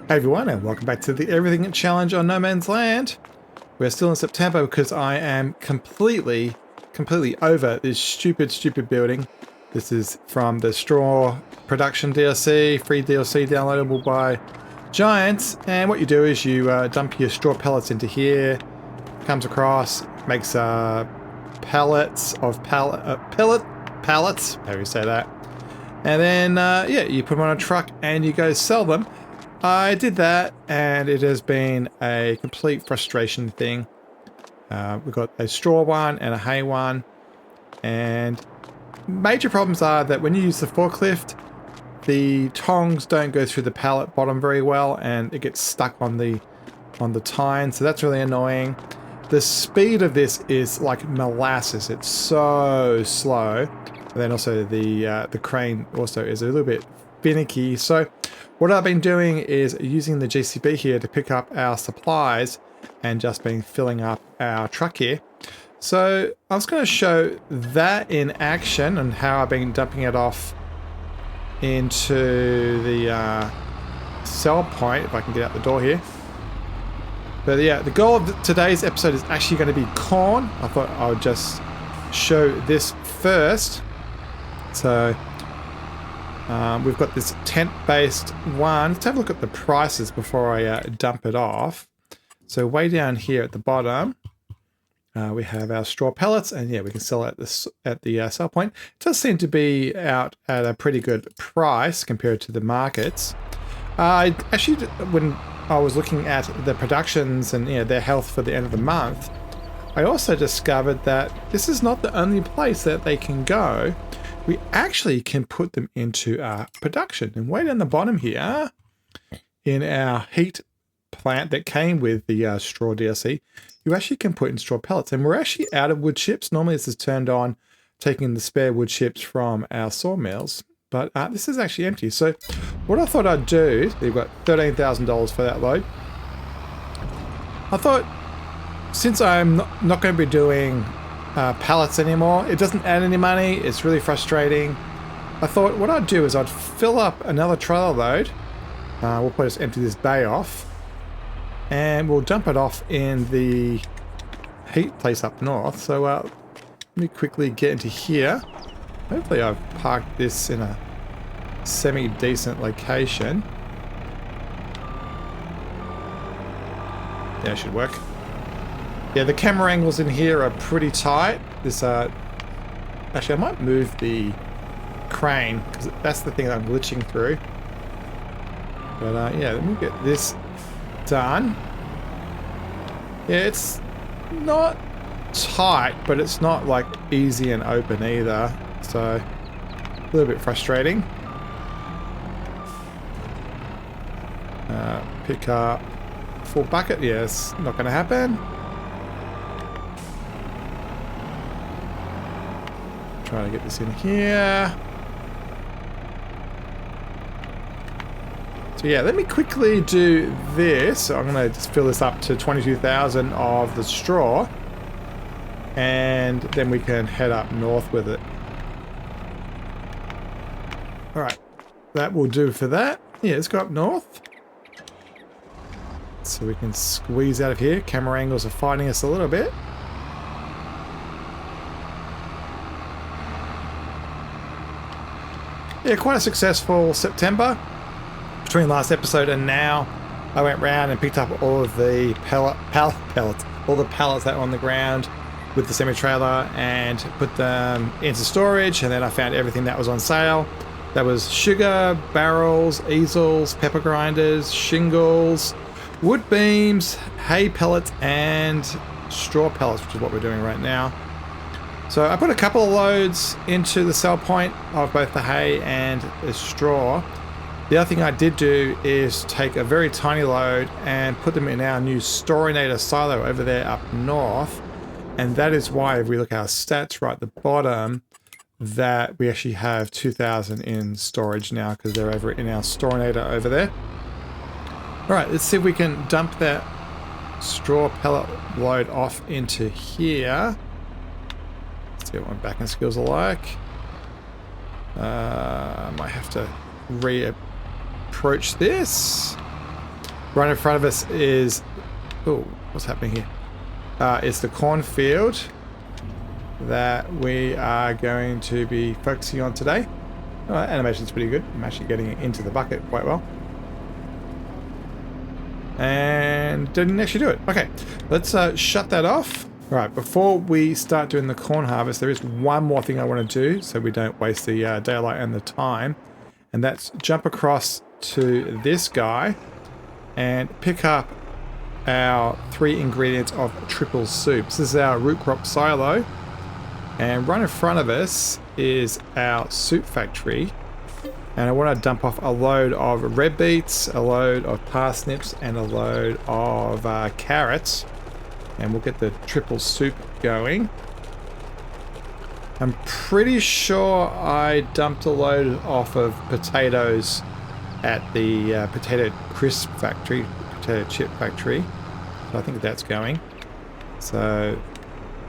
Hey everyone, and welcome back to the Everything Challenge on No Man's Land. We're still in September because I am completely over this stupid building. This is from the Straw Production DLC, free DLC downloadable by Giants. And what you do is you dump your straw pellets into here, comes across, makes pallets of pallets, how do you say that? And then, yeah, you put them on a truck and you go sell them. I did that, and it has been a complete frustration thing. We've got a straw one and a hay one, and major problems are that when you use the forklift, the tongs don't go through the pallet bottom very well, and it gets stuck on the tine, so that's really annoying. The speed of this is like molasses; it's so slow. And then also the crane also is a little bit finicky. So what I've been doing is using the GCB here to pick up our supplies and just been filling up our truck here. So I was going to show that in action and how I've been dumping it off into the sell point, if I can get out the door here. But yeah, the goal of today's episode is actually going to be corn. I thought I would just show this first. So we've got this tent-based one. Let's have a look at the prices before I dump it off. So way down here at the bottom, we have our straw pellets, and yeah, we can sell at the sell point. It does seem to be out at a pretty good price compared to the markets. Actually, when I was looking at the productions and their health for the end of the month, I also discovered that this is not the only place that they can go. We actually can put them into production. And way down the bottom here, in our heat plant that came with the straw DLC, you actually can put in straw pellets. And we're actually out of wood chips. Normally this is turned on, taking the spare wood chips from our sawmills. But this is actually empty. So what I thought I'd do, we've got $13,000 for that load. I thought, since I'm not going to be doing pallets anymore, it doesn't add any money, it's really frustrating. I thought what I'd do is I'd fill up another trailer load. We'll probably just empty this bay off, and we'll dump it off in the heat place up north. So let me quickly get into here. Hopefully I've parked this in a semi-decent location. Yeah, it should work. Yeah, the camera angles in here are pretty tight. This, actually, I might move the crane, because that's the thing that I'm glitching through. But, yeah, let me get this done. Yeah, it's not tight, but it's not, like, easy and open either. So, a little bit frustrating. Pick up full bucket. Yes, not going to happen. Try to get this in here. So yeah, let me quickly do this. So I'm going to just fill this up to 22,000 of the straw, and then we can head up north with it. All right, that will do for that. Yeah, let's go up north. So we can squeeze out of here. Camera angles are fighting us a little bit. Yeah, quite a successful September. Between last episode and now, I went round and picked up all of the pallets, all the pallets that were on the ground with the semi-trailer, and put them into storage. And then I found everything that was on sale. That was sugar, barrels, easels, pepper grinders, shingles, wood beams, hay pellets, and straw pellets, which is what we're doing right now. So I put a couple of loads into the sell point of both the hay and the straw. The other thing I did do is take a very tiny load and put them in our new Storinator silo over there up north. And that is why, if we look at our stats right at the bottom, that we actually have 2,000 in storage now, because they're over in our Storinator over there. All right, let's see if we can dump that straw pellet load off into here. See what my backing skills are like. I might have to reapproach this. Right in front of us is... Oh, what's happening here? It's the cornfield that we are going to be focusing on today. Oh, animation's pretty good. I'm actually getting it into the bucket quite well. And didn't actually do it. Okay, let's shut that off. All right, before we start doing the corn harvest, there is one more thing I want to do so we don't waste the daylight and the time. And that's jump across to this guy and pick up our 3 ingredients of triple soup. This is our root crop silo. And right in front of us is our soup factory. And I want to dump off a load of red beets, a load of parsnips, and a load of carrots. And we'll get the triple soup going. I'm pretty sure I dumped a load off of potatoes at the potato crisp factory, potato chip factory. So I think that's going. So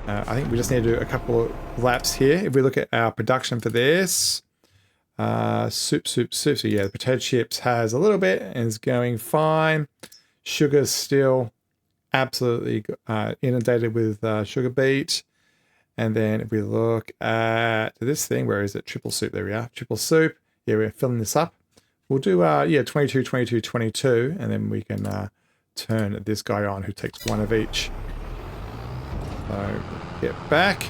I think we just need to do a couple of laps here. If we look at our production for this, soup. So yeah, the potato chips has a little bit and is going fine. Sugar's still absolutely inundated with sugar beet. And then if we look at this thing, where is it? Triple soup, there we are. Triple soup. Yeah, we're filling this up. We'll do, 22, 22, 22, and then we can turn this guy on who takes one of each. So, get back.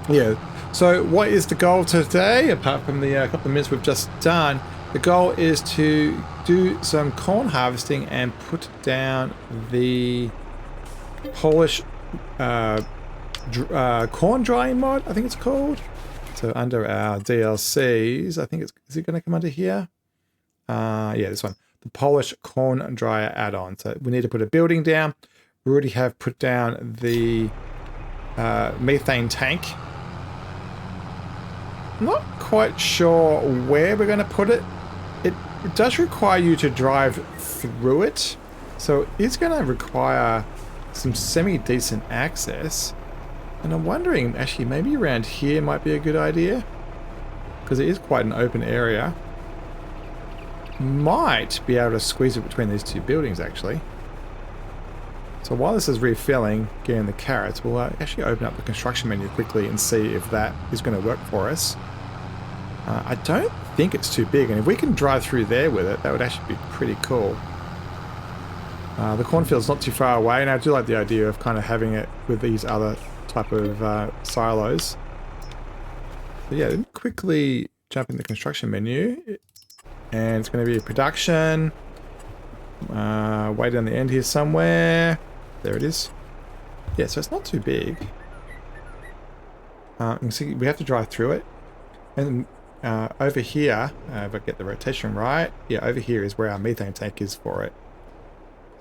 Yeah, so what is the goal today, apart from the couple of minutes we've just done? The goal is to do some corn harvesting and put down the Polish corn drying mod, I think it's called. So under our DLCs, I think is it going to come under here? Yeah, this one, the Polish corn dryer add-on. So we need to put a building down. We already have put down the methane tank. I'm not quite sure where we're going to put it. It does require you to drive through it, so it's going to require some semi-decent access. And I'm wondering, actually, maybe around here might be a good idea, because it is quite an open area. Might be able to squeeze it between these two buildings, actually. So while this is refilling, getting the carrots, we'll actually open up the construction menu quickly and see if that is going to work for us. I don't think it's too big, and if we can drive through there with it, that would actually be pretty cool. The cornfield's not too far away, and I do like the idea of kind of having it with these other type of silos. So yeah, let me quickly jump in the construction menu, and it's going to be production. Way down the end here somewhere. There it is. Yeah, so it's not too big. You can see we have to drive through it. And over here, if I get the rotation right, yeah, over here is where our methane tank is for it.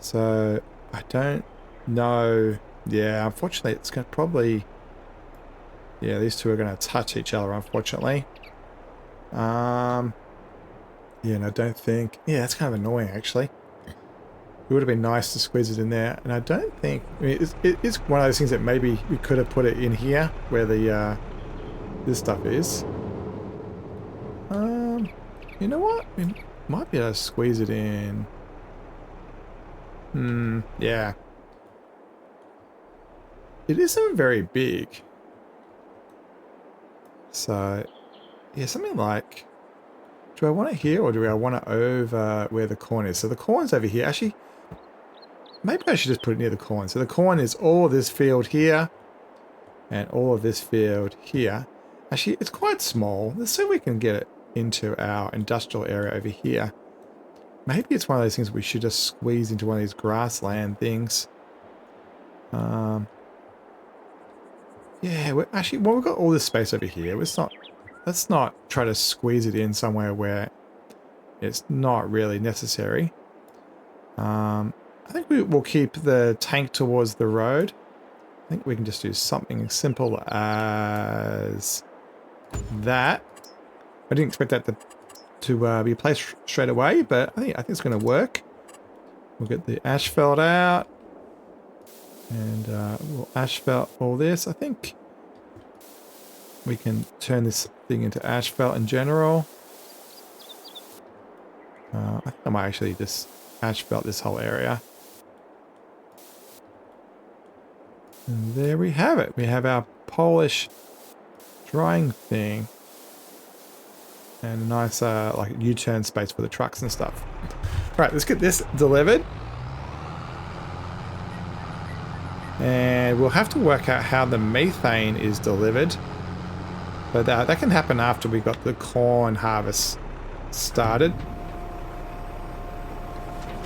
So I don't know. Yeah, unfortunately, it's going to probably... Yeah, these two are going to touch each other, unfortunately. Yeah, and I don't think... Yeah, that's kind of annoying, actually. It would have been nice to squeeze it in there, and I don't think... I mean, it's one of those things that maybe we could have put it in here, where the this stuff is. You know what? We might be able to squeeze it in. Yeah. It isn't very big. So, yeah, something like... Do I want it here, or do I want it over where the corn is? So the corn's over here. Actually, maybe I should just put it near the corn. So the corn is all of this field here, and all of this field here. Actually, it's quite small. Let's see if we can get it into our industrial area over here. Maybe it's one of those things we should just squeeze into one of these grassland things. Yeah, actually, well, we've got all this space over here. Let's not try to squeeze it in somewhere where it's not really necessary. I think we'll keep the tank towards the road. I think we can just do something simple as that. I didn't expect that to be placed straight away, but I think it's going to work. We'll get the asphalt out, and we'll asphalt all this. I think we can turn this thing into asphalt in general. I think I might actually just asphalt this whole area. And there we have it. We have our Polish drying thing. And a nice like U-turn space for the trucks and stuff. Right, let's get this delivered. And we'll have to work out how the methane is delivered. But that can happen after we got the corn harvest started.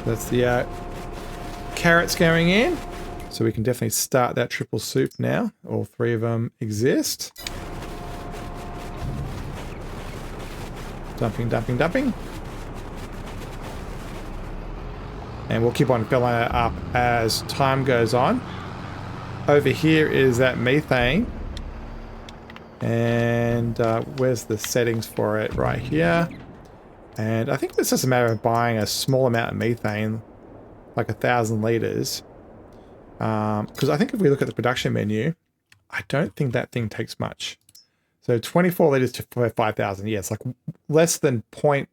That's the carrots going in. So we can definitely start that triple soup now. All three of them exist. Dumping, dumping, dumping. And we'll keep on filling it up as time goes on. Over here is that methane. And where's the settings for it? Right here. And I think it's just a matter of buying a small amount of methane, like 1,000 liters. Because I think if we look at the production menu, I don't think that thing takes much. So 24 liters to 5,000. Yeah, it's like less than point,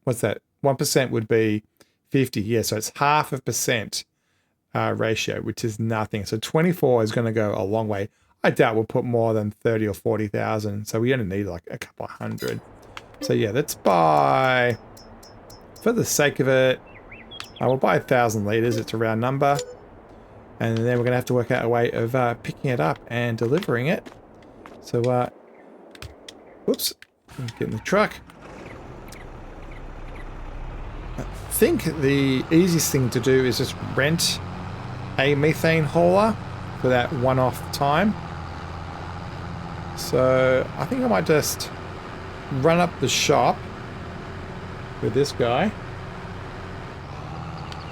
what's that? 1% would be 50. Yeah, so it's 0.5% ratio, which is nothing. So 24 is going to go a long way. I doubt we'll put more than 30 or 40,000. So we only need like a couple of hundred. So yeah, let's buy, for the sake of it, I will buy 1,000 liters. It's a round number. And then we're going to have to work out a way of picking it up and delivering it. So, whoops, get in the truck. I think the easiest thing to do is just rent a methane hauler for that one-off time. So I think I might just run up the shop with this guy.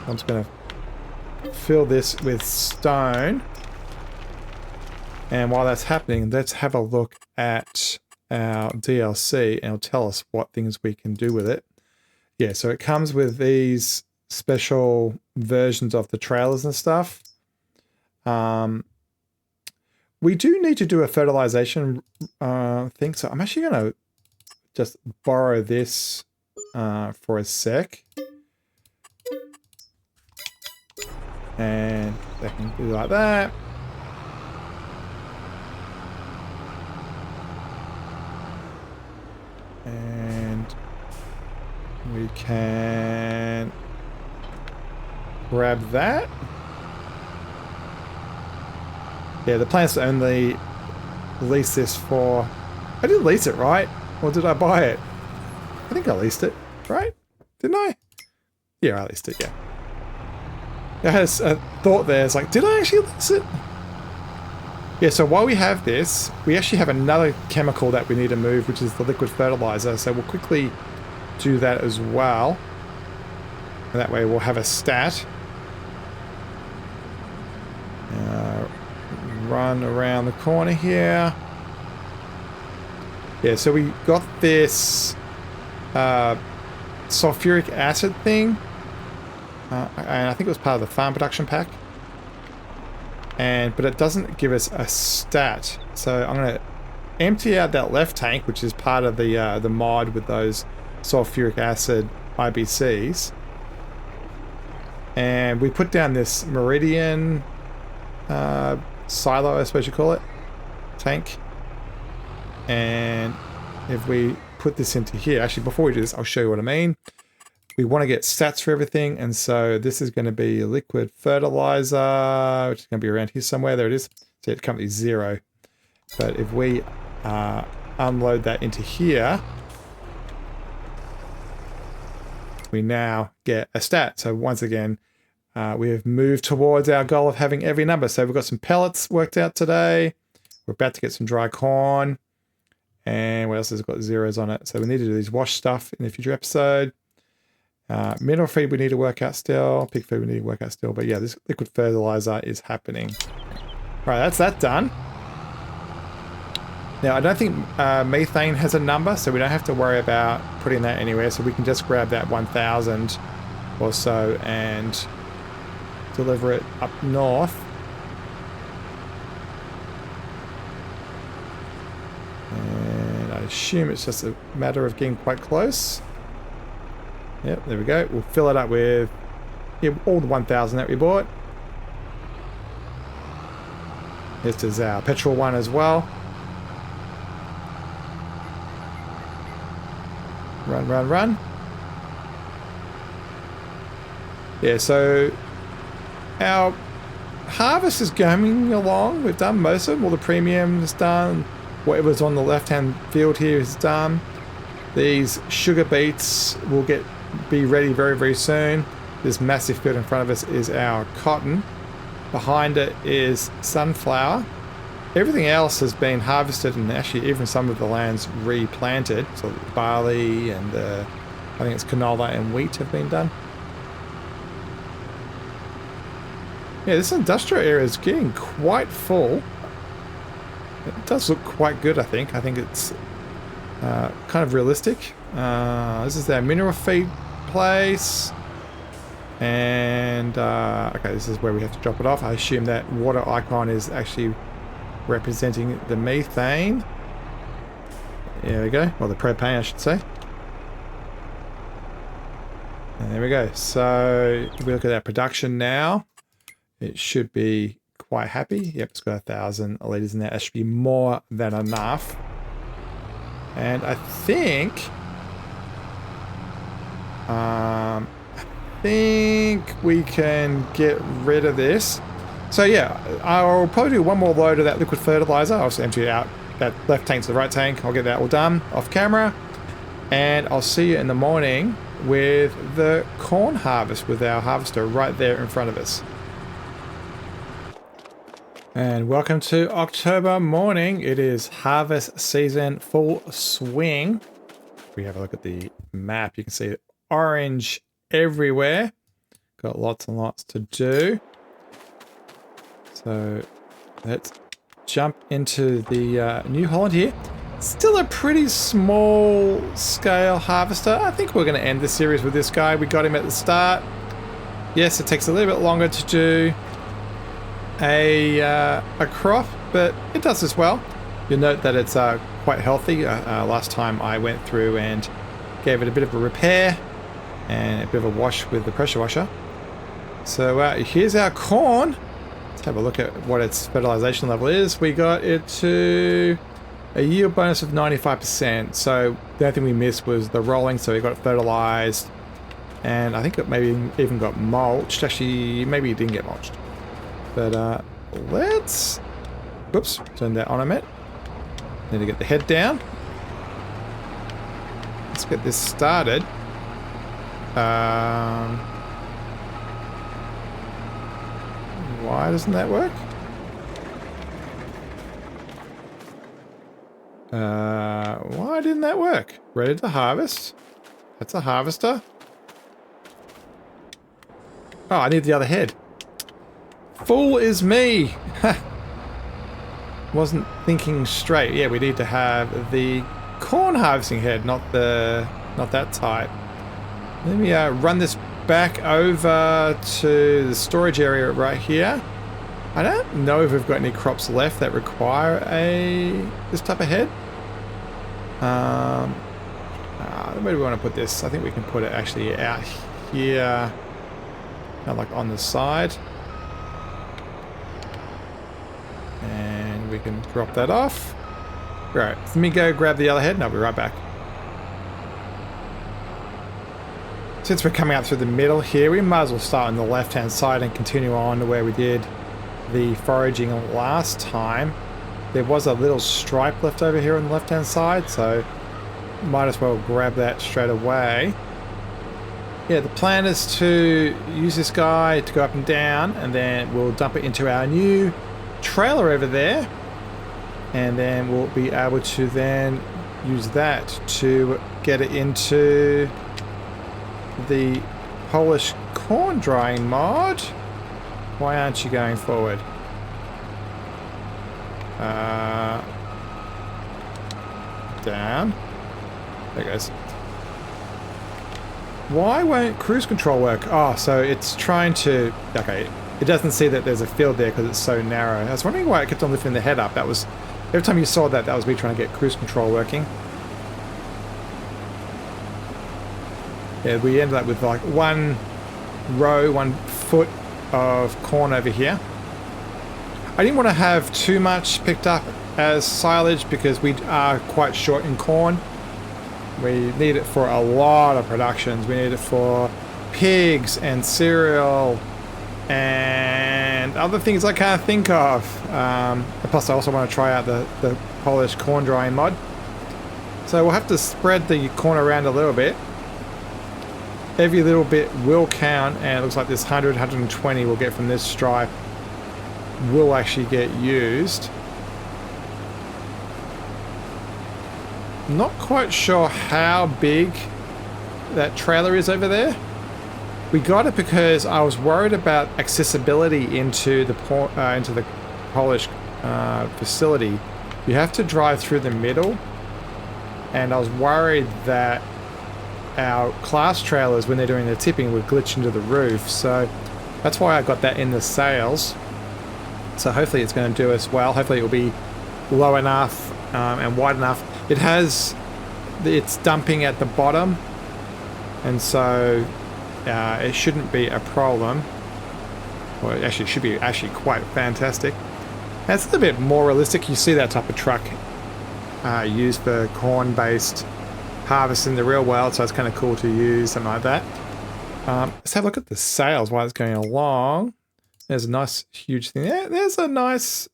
I'm just going to fill this with stone. And while that's happening, let's have a look at our DLC and it'll tell us what things we can do with it. Yeah, so it comes with these special versions of the trailers and stuff. We do need to do a fertilization thing, so I'm actually going to just borrow this for a sec. And they can do like that. And we can grab that. Yeah, the plan's to only lease this for... I did lease it, right? Or did I buy it? I think I leased it, right? Didn't I? Yeah, I leased it, yeah. I had a thought there, it's like, did I actually lease it? Yeah, so while we have this, we actually have another chemical that we need to move, which is the liquid fertilizer. So we'll quickly do that as well. And that way we'll have a stat. Run around the corner here. Yeah, so we got this sulfuric acid thing. And I think it was part of the farm production pack. But it doesn't give us a stat. So I'm going to empty out that left tank, which is part of the mod with those sulfuric acid IBCs. And we put down this Meridian silo, I suppose you call it, tank. And if we put this into here, actually before we do this, I'll show you what I mean. We want to get stats for everything, and so this is going to be liquid fertilizer, which is going to be around here somewhere. There it is. So it's currently 0. But if we unload that into here, we now get a stat. So once again, we have moved towards our goal of having every number. So we've got some pellets worked out today. We're about to get some dry corn. And what else has got zeros on it? So we need to do these wash stuff in a future episode. Mineral feed we need to work out still. Pig food we need to work out still. But yeah, this liquid fertilizer is happening. Right, that's that done. Now, I don't think methane has a number, so we don't have to worry about putting that anywhere. So we can just grab that 1,000 or so and deliver it up north. And I assume it's just a matter of getting quite close. Yep, there we go. We'll fill it up with all the 1,000 that we bought. This is our petrol one as well. Run, run, run. Yeah, so our harvest is going along. We've done most of them. All the premium is done. Whatever's on the left-hand field here is done. These sugar beets will be ready very, very soon. This massive field in front of us is our cotton. Behind it is sunflower. Everything else has been harvested, and actually even some of the land's replanted. So barley and I think it's canola and wheat have been done. Yeah, this industrial area is getting quite full. It does look quite good, I think. I think it's kind of realistic. This is our mineral feed place. And, okay, this is where we have to drop it off. I assume that water icon is actually representing the methane. There we go. Well, the propane, I should say. And there we go. So, if we look at our production now, it should be quite happy. Yep, it's got 1,000 litres in there. That should be more than enough. And I think we can get rid of this. So yeah, I'll probably do one more load of that liquid fertilizer. I'll just empty it out that left tank to the right tank. I'll get that all done off camera. And I'll see you in the morning with the corn harvest with our harvester right there in front of us. And welcome to October morning. It is harvest season full swing. If we have a look at the map, you can see orange everywhere. Got lots and lots to do. So let's jump into the New Holland here. Still a pretty small scale harvester. I think we're going to end the series with this guy. We got him at the start. Yes, it takes a little bit longer to do a crop, but it does as well. You'll note that it's quite healthy. Last time I went through and gave it a bit of a repair and a bit of a wash with the pressure washer. So here's our corn. Let's have a look at what its fertilization level is. We got it to a yield bonus of 95%. So the only thing we missed was the rolling, so we got it fertilized. And I think it maybe even got mulched. Actually, maybe it didn't get mulched. But let's... Whoops, turn that on a minute. Need to get the head down. Let's get this started. Why doesn't that work? Why didn't that work? Ready to harvest. That's a harvester. Oh, I need the other head. Fool is me. Wasn't thinking straight. Yeah, we need to have the corn harvesting head, not that type. Let me run this back over to the storage area right here. I don't know if we've got any crops left that require this type of head. Where do we want to put this? I think we can put it actually out here, kind of like on the side. And we can drop that off. Right, let me go grab the other head and I'll be right back. Since we're coming out through the middle here, we might as well start on the left-hand side and continue on to where we did the foraging last time. There was a little stripe left over here on the left-hand side, so might as well grab that straight away. Yeah, the plan is to use this guy to go up and down, and then we'll dump it into our new trailer over there, and then we'll be able to then use that to get it into the Polish corn drying mod. Why aren't you going forward? Down. There it goes. Why won't cruise control work? Oh, so it's trying to... Okay, it doesn't see that there's a field there because it's so narrow. I was wondering why it kept on lifting the head up. That was... Every time you saw that, that was me trying to get cruise control working. Yeah, we ended up with like one row, 1 foot of corn over here. I didn't want to have too much picked up as silage because we are quite short in corn. We need it for a lot of productions. We need it for pigs and cereal and other things I can't think of. Plus I also want to try out the Polish corn drying mod. So we'll have to spread the corn around a little bit. Every little bit will count, and it looks like this 100, 120 we'll get from this stripe will actually get used. Not quite sure how big that trailer is over there. We got it because I was worried about accessibility into the Polish facility. You have to drive through the middle, and I was worried that our class trailers, when they're doing their tipping, would glitch into the roof. So that's why I got that in the sails. So hopefully it's going to do us well. Hopefully it will be low enough and wide enough. It's dumping at the bottom, and so it shouldn't be a problem. Well, it actually should be quite fantastic. And it's a little bit more realistic. You see that type of truck used for corn-based harvest in the real world, so it's kind of cool to use something like that. Let's have a look at the sails while it's going along. There's a nice huge thing there. There's a nice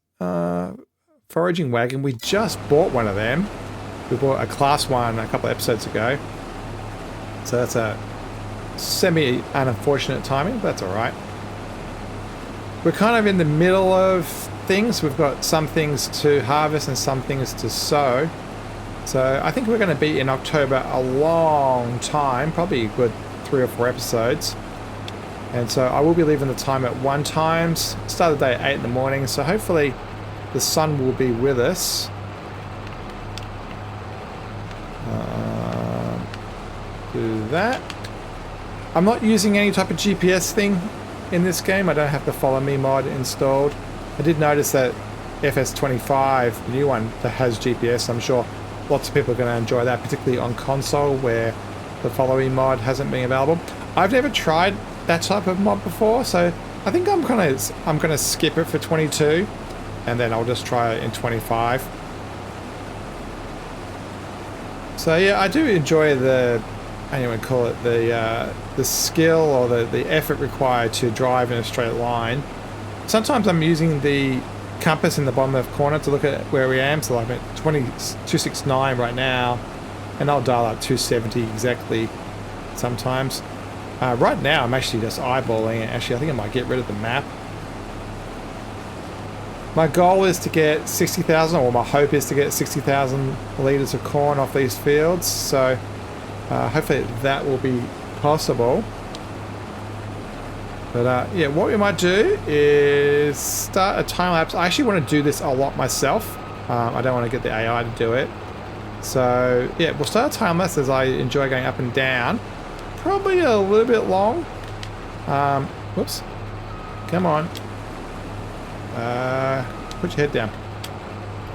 foraging wagon. We just bought one of them. We bought a class 1 a couple of episodes ago. So that's a semi-unfortunate timing, but that's alright. We're kind of in the middle of things. We've got some things to harvest and some things to sow. So I think we're going to be in October a long time, probably a good 3 or 4 episodes. And so I will be leaving the time at 1 times, start the day at 8 in the morning, so hopefully the sun will be with us. Do that. I'm not using any type of GPS thing in this game. I don't have the Follow Me mod installed. I did notice that FS22, the new one, that has GPS. I'm sure lots of people are going to enjoy that, particularly on console where the Follow Me mod hasn't been available. I've never tried that type of mod before, so I think I'm gonna skip it for 22, and then I'll just try it in 25. So yeah, I do enjoy the, how do you want to call it, the skill or the effort required to drive in a straight line. Sometimes I'm using the compass in the bottom left corner to look at where we am, so I'm at 269 right now, and I'll dial up 270 exactly sometimes. Right now I'm actually just eyeballing it. Actually, I think I might get rid of the map. My goal is to get 60,000, or my hope is to get 60,000 litres of corn off these fields, so hopefully that will be possible. But yeah, what we might do is start a time lapse. I actually want to do this a lot myself. I don't want to get the AI to do it. So yeah, we'll start a time lapse as I enjoy going up and down. Probably a little bit long. Whoops. Come on. Put your head down.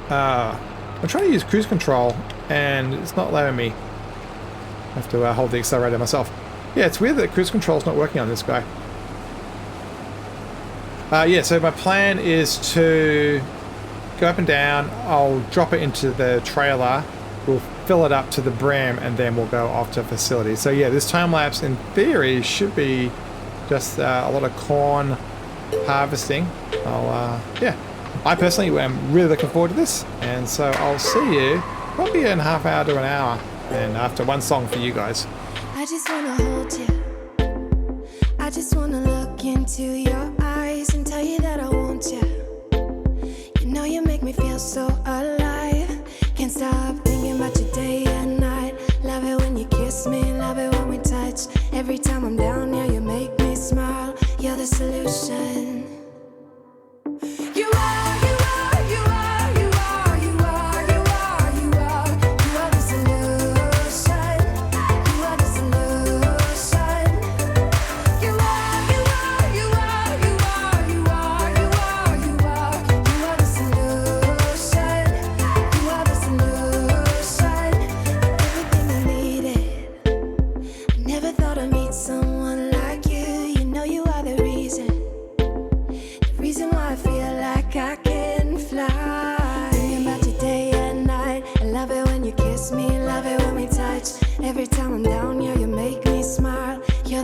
I'm trying to use cruise control and it's not allowing me. I have to hold the accelerator myself. Yeah, it's weird that cruise control's not working on this guy. Yeah, so my plan is to go up and down. I'll drop it into the trailer. We'll fill it up to the brim and then we'll go off to facility. So yeah, this time lapse in theory should be just a lot of corn harvesting. Yeah, I personally am really looking forward to this, and so I'll see you probably in half hour to an hour, and after one song for you guys. I just wanna hold you. I just wanna look into your eyes and tell you that I want you. You know you make me feel so alive. Can't stop thinking about you day and night. Love it when you kiss me, love it when we touch. Every time I'm down here, you make me smile. You're the solution. You are, you are, you are, you are, you are, you are, you are. You are the solution. You are the solution. You are, you are, you are, you are, you are, you are, you are. You are the solution. You are the solution. Everything I needed. I never thought I'd meet someone like you. You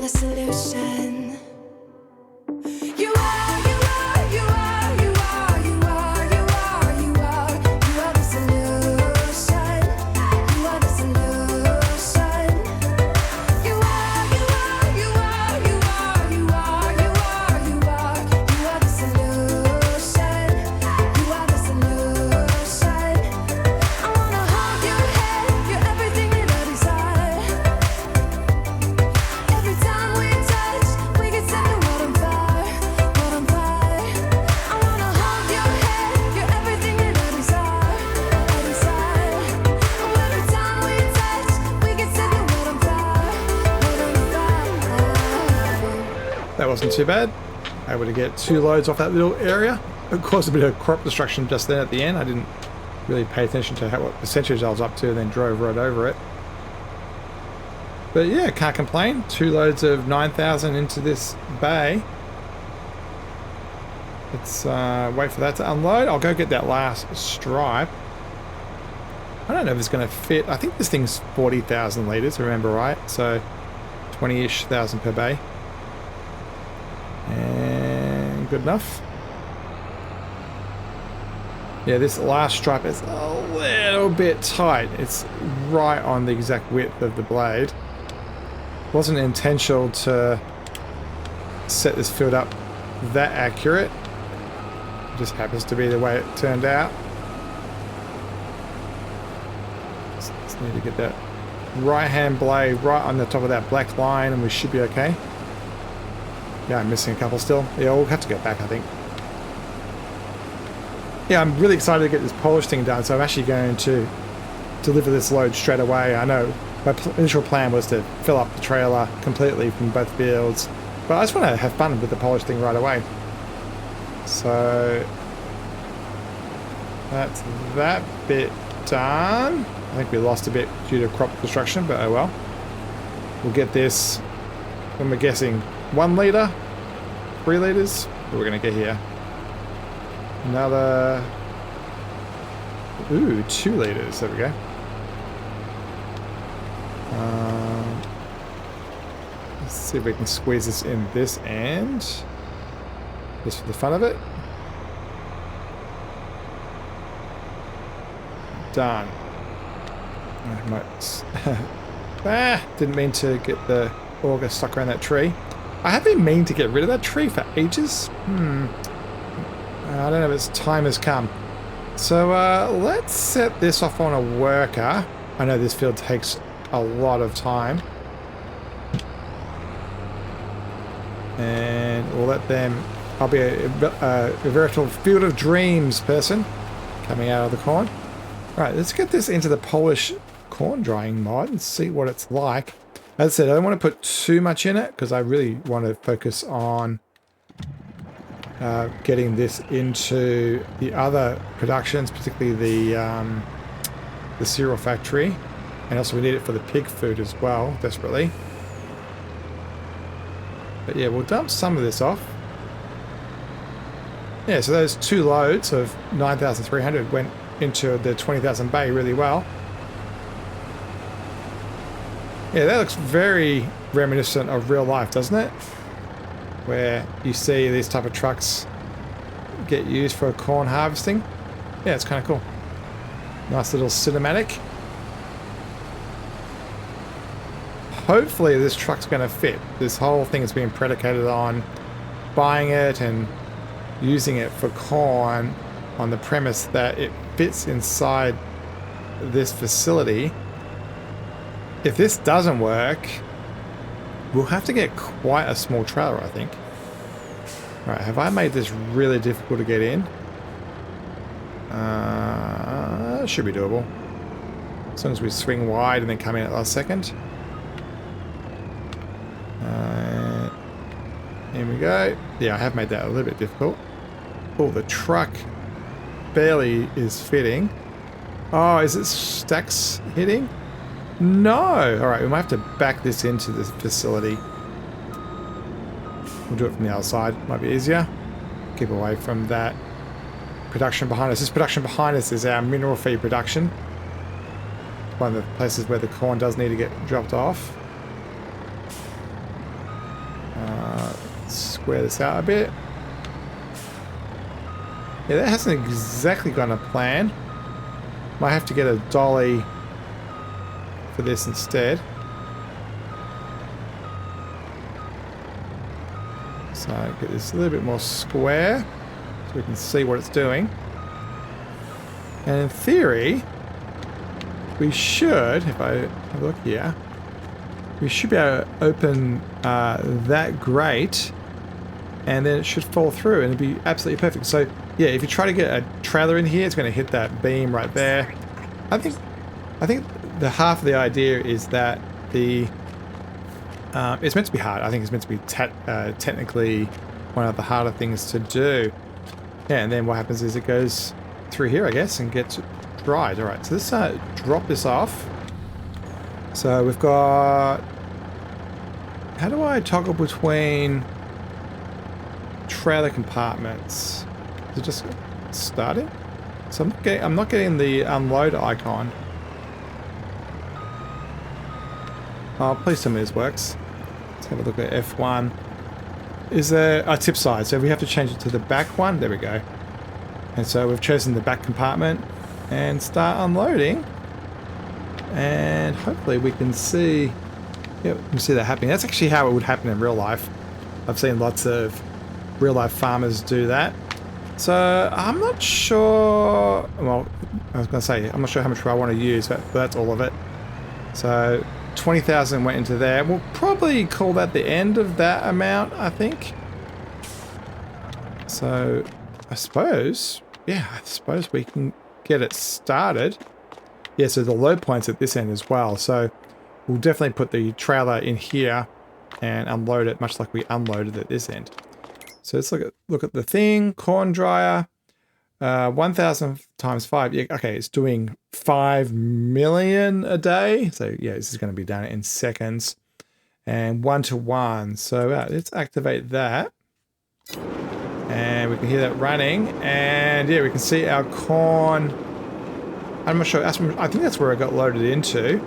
the solution. You are, you are, you are, you are, you are, you are, you are, you are the solution. You are the solution. You are, you are, you are, you are, you are, you are, you are, you are the solution. You are the solution. I wanna hold your head, you're everything that I desire. Every time we touch, we get set the world on fire, world on fire. I wanna hold your head, you're everything that I desire, I desire. Oh, every time we touch, we get set the world on fire, world on fire. That wasn't too bad. Able to get 2 loads off that little area. Of course, a bit of crop destruction just then at the end. I didn't really pay attention to what percentage I was up to and then drove right over it. But yeah, can't complain. 2 loads of 9,000 into this bay. Let's wait for that to unload. I'll go get that last stripe. I don't know if it's going to fit. I think this thing's 40,000 litres, remember right? So 20-ish thousand per bay. And good enough. Yeah, this last stripe is a little bit tight. It's right on the exact width of the blade. Wasn't intentional to set this field up that accurate. It just happens to be the way it turned out. Just need to get that right hand blade right on the top of that black line and we should be okay. Yeah, I'm missing a couple still. Yeah, we'll have to go back, I think. Yeah, I'm really excited to get this polish thing done, so I'm actually going to deliver this load straight away. I know my initial plan was to fill up the trailer completely from both fields, but I just want to have fun with the polish thing right away. So that's that bit done. I think we lost a bit due to crop destruction, but oh well. We'll get this, when we're guessing, 1 litre, 3 litres. What we're going to get here? Another, 2 litres. There we go. Let's see if we can squeeze this in this end, just for the fun of it. Done. I might didn't mean to get the auger stuck around that tree. I have been meaning to get rid of that tree for ages. I don't know if its time has come. So let's set this off on a worker. I know this field takes a lot of time. And we'll let them... I'll be a veritable field of dreams person coming out of the corn. Right, let's get this into the Polish corn drying mod and see what it's like. As I said, I don't want to put too much in it because I really want to focus on getting this into the other productions, particularly the cereal factory, and also we need it for the pig food as well, desperately. But yeah, we'll dump some of this off. Yeah, so those 2 loads of 9,300 went into the 20,000 bay really well. Yeah, that looks very reminiscent of real life, doesn't it? Where you see these type of trucks get used for corn harvesting. Yeah, it's kind of cool. Nice little cinematic. Hopefully this truck's going to fit. This whole thing has been predicated on buying it and using it for corn on the premise that it fits inside this facility. If this doesn't work, we'll have to get quite a small trailer, I think. Right, have I made this really difficult to get in? Should be doable. As long as we swing wide and then come in at the last second. Here we go. Yeah, I have made that a little bit difficult. Oh, the truck barely is fitting. Oh, is it stacks hitting? No! Alright, we might have to back this into this facility. We'll do it from the other side. Might be easier. Keep away from that production behind us. This production behind us is our mineral feed production. One of the places where the corn does need to get dropped off. square this out a bit. Yeah, that hasn't exactly gone to plan. Might have to get a dolly for this instead. So get this a little bit more square so we can see what it's doing. And in theory, we should, if I have a look here, we should be able to open that grate and then it should fall through and it'd be absolutely perfect. So yeah, if you try to get a trailer in here, it's going to hit that beam right there. I think the half of the idea is that the it's meant to be hard. I think it's meant to be technically one of the harder things to do. Yeah, and then what happens is it goes through here, I guess, and gets dried. All right, so let's drop this off. So we've got... How do I toggle between trailer compartments? Is it just starting? So I'm not getting the unload icon. Oh, please tell me this works. Let's have a look at F1. Is there a tip side? So we have to change it to the back one. There we go. And so we've chosen the back compartment and start unloading. And hopefully we can see, yeah, we can see that happening. That's actually how it would happen in real life. I've seen lots of real life farmers do that. So I'm not sure, well, I was going to say, I'm not sure how much I want to use, but that's all of it. So 20,000 went into there. We'll probably call that the end of that amount, I think. So I suppose, yeah, I suppose we can get it started. Yeah, so the load point's at this end as well. So we'll definitely put the trailer in here and unload it, much like we unloaded at this end. So let's look at the thing. Corn dryer, 1,000 times 5. Yeah, okay, it's doing 5 million a day. So yeah, this is going to be done in seconds. And 1-to-1. So let's activate that. And we can hear that running. And yeah, we can see our corn. I'm not sure. I think that's where it got loaded into.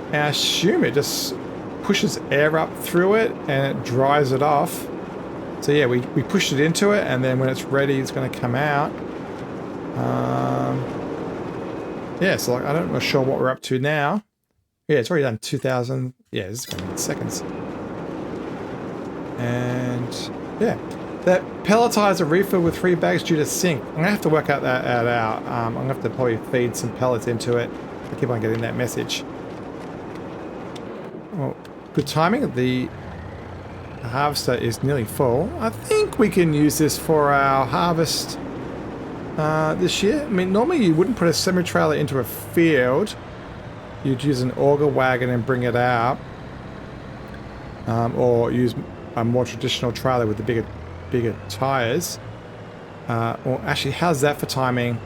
And I assume it just pushes air up through it and it dries it off. So yeah, we pushed it into it, and then when it's ready, it's going to come out. Yeah, so like, I'm not sure what we're up to now. Yeah, it's already done 2,000. Yeah, this is going to be seconds. And yeah, that pelletizer refill with 3 bags due to sink. I'm going to have to work out that out. I'm going to have to probably feed some pellets into it. I keep on getting that message. Well, good timing. The harvester is nearly full. I think we can use this for our harvest this year. I mean, normally you wouldn't put a semi-trailer into a field. You'd use an auger wagon and bring it out. Or use a more traditional trailer with the bigger tires. Well, actually, how's that for timing?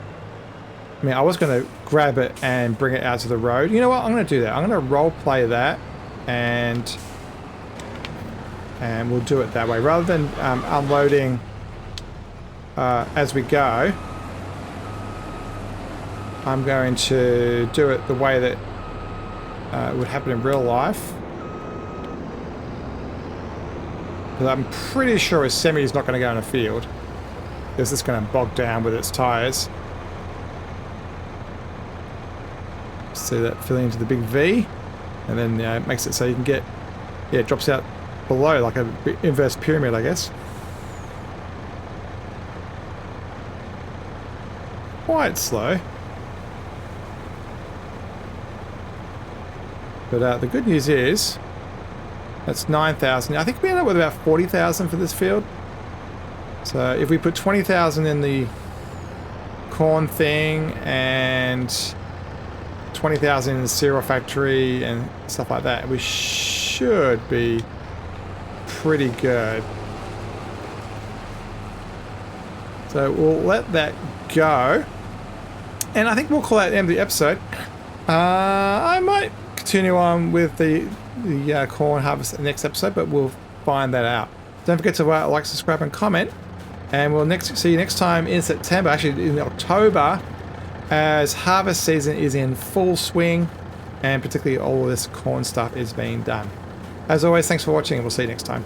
I mean, I was going to grab it and bring it out to the road. You know what? I'm going to do that. I'm going to role play that and we'll do it that way. Rather than unloading as we go, I'm going to do it the way that it would happen in real life. Because I'm pretty sure a semi is not going to go in a field. Because it's going to bog down with its tires. See that filling into the big V. And then it makes it so you can get, yeah, it drops out below like an inverse pyramid, I guess. Quite slow. But the good news is, that's 9,000. I think we end up with about 40,000 for this field. So if we put 20,000 in the corn thing and 20,000 in the cereal factory and stuff like that, we should be pretty good. So we'll let that go. And I think we'll call that the end of the episode. I might continue on with the corn harvest in the next episode, but we'll find that out. Don't forget to like, subscribe, and comment. And we'll see you next time in September, actually in October, as harvest season is in full swing, and particularly all of this corn stuff is being done. As always, thanks for watching, and we'll see you next time.